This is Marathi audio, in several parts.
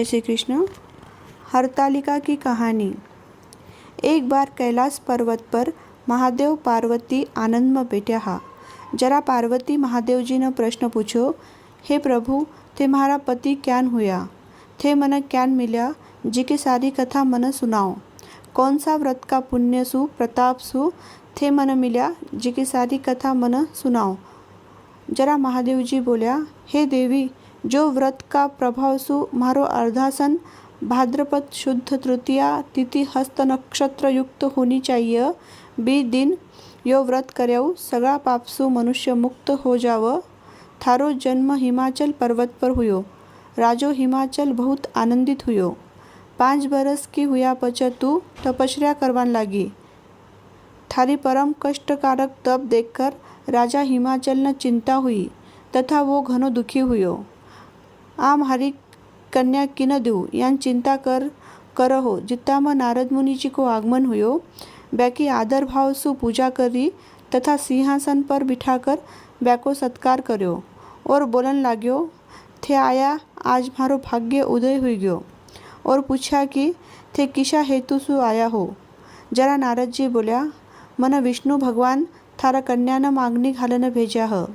श्री कृष्ण। हरतालिका की कहानी। एक बार कैलाश पर्वत पर महादेव पार्वती आनंद में बैठा हा। जरा पार्वती महादेव जी ने प्रश्न पूछो, हे प्रभु, थे मारा पति क्यान हुआ, थे मन क्यान मिल्या, जी की सारी कथा मन सुनाओ। कौन सा व्रत का पुण्य सु प्रताप सु थे मन मिल्या, जी की सारी कथा मन सुनाओ। जरा महादेव जी बोल्या, हे देवी, जो व्रत का प्रभाव सु मारो अर्धासन भाद्रपद शुद्ध तृतीया तिथि हस्त नक्षत्र युक्त होनी चाहिए, बी दिन यो व्रत कर्यो सगळा पापसु मनुष्य मुक्त हो जाव। थारो जन्म हिमाचल पर्वत पर हुयो। राजो हिमाचल बहुत आनंदित हुयो। 5 बरस की हुआ पछ तू तपस्या करवान लागी। थारी परम कष्टकारक तप देखकर राजा हिमाचल ने चिंता हुई तथा वो घनो दुखी हुयो। आ मारी कन्या किन दूँ यान चिंता करहो। जित्ता में नारद मुनि जी को आगमन हुयो। बैकी आदर भाव सु पूजा करी तथा सिंहासन पर बिठाकर बैको सत्कार कर्यो और बोलन लाग्यो, थे आया आज मारो भाग्य उदय हुई गयो। और पूछा कि थे किसा हेतु सु आया हो। जरा नारद जी बोल्या, मन विष्णु भगवान थारा कन्या न मांगनी घालन भेजा ह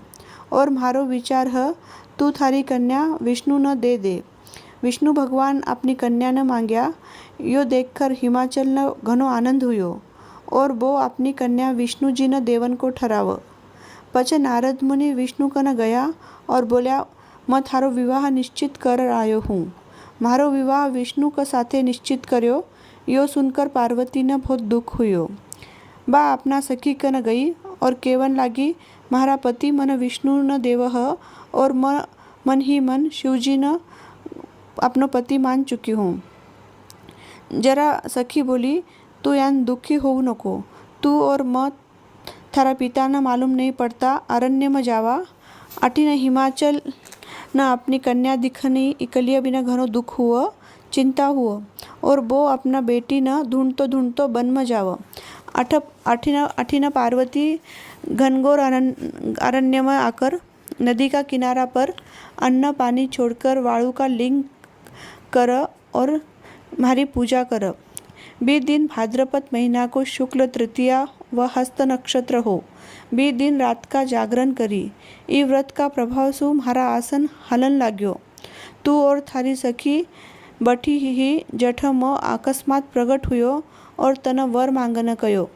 और मारो विचार ह तू थारी कन्या विष्णु न दे। विष्णु भगवान अपनी कन्या न मांग्या। यो देखकर हिमाचल न घनो आनंद हुयो और वो अपनी कन्या विष्णु जी न देवन को ठहराव। पछे नारद मुनि विष्णु कन गया और बोल्या, मैं थारो विवाह निश्चित कर आयो हूँ। मारो विवाह विष्णु के साथे निश्चित कर्यो। यो सुनकर पार्वती न बहुत दुख हुयो। बा अपना सखी कन गई और केवन लागी, मारा पति मन विष्णु न देव ह और मन ही मन शिवजी न अपनो पति मान चुकी हूँ। जरा सखी बोली, तू यान दुखी हो नको। तू और मैं थारा पिता न मालूम नहीं पड़ता अरण्य में जावा। अटी न हिमाचल न अपनी कन्या दिखनी इकलिया बिना घनो दुख हुआ, चिंता हुआ और वो अपना बेटी न ढूंढतो वन में जाव। अठी न पार्वती घनघोर अरण्य में आकर नदी का किनारा पर अन्न पानी छोड़कर वाळू का लिंग कर और मारी पूजा कर। बी दिन भाद्रपद महीना को शुक्ल तृतीया व हस्त नक्षत्र हो। बी दिन रात का जागरण करी। ई व्रत का प्रभाव सु मारा आसन हलन लाग्यो। तू और थारी सखी बठी ही जठ में अकस्मात प्रगट हुयो और तन वर मांगन कयो।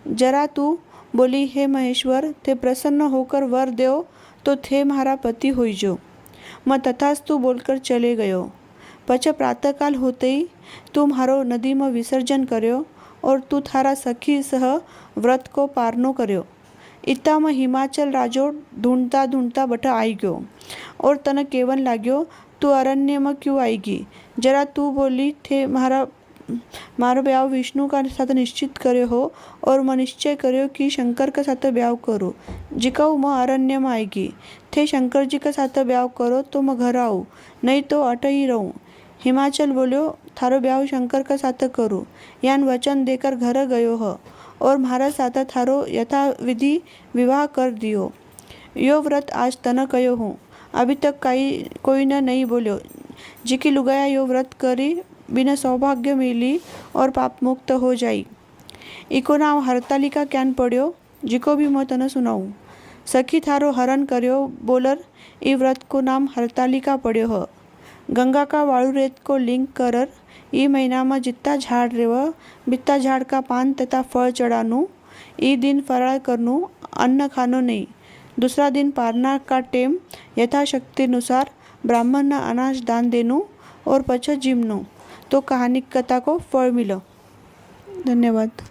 जरा तू बोली, हे महेश्वर, थे प्रसन्न होकर वर देव तो थे मारा पति होइजो। मैं तथास्तु बोलकर चले गयो। पछ प्रातःकाल होते ही तू मारो नदी में विसर्जन कर्यो और तू थारा सखी सह व्रत को पारनो कर्यो। इत्ता में हिमाचल राजो ढूंढता बठ आई गयो और तन केवन लाग्यो, तू अरण्य में क्यों आएगी। जरा तू बोली, थे मारो ब्याह विष्णु का साथ निश्चित कर्यो हो और मैं निश्चय कर्यो कि शंकर के साथ ब्याह करो। जिकाऊ मैं अरण्य में आएगी। थे शंकर जी के साथ ब्याह करो तो मैं घर आऊँ, नहीं तो अट ही रहूँ। हिमाचल बोल्यो, थारो ब्याह शंकर के साथ करो। यान वचन देकर घर गयो ह और मारा साथ थारो यथाविधि विवाह कर दियो। यो व्रत आज तन कयो हूँ। अभी तक कोई न नहीं बोल्यो। जिकी लुगाया यो व्रत करी बिना सौभाग्य मिली और पाप मुक्त हो जाई। इको नाम हरतालिका क्यान पड़्यो, जिको भी मैं तने सुनाऊँ। सखी थारो हरण कर्यो बोलर, ई व्रत को नाम हरतालिका पड़्यो ह। गंगा का वाळू रेत को लिंग करर। ई महीना में जितना झाड़ रेव बित्ता झाड़ का पान तथा फल चढ़ानू। ई दिन फराळ करनू, अन्न खानो नहीं। दूसरा दिन पारना का टेम यथाशक्ति अनुसार ब्राह्मण न अनाज दान देनू और पछ जिमनू तो कहानी कथा को फल मिलो। धन्यवाद।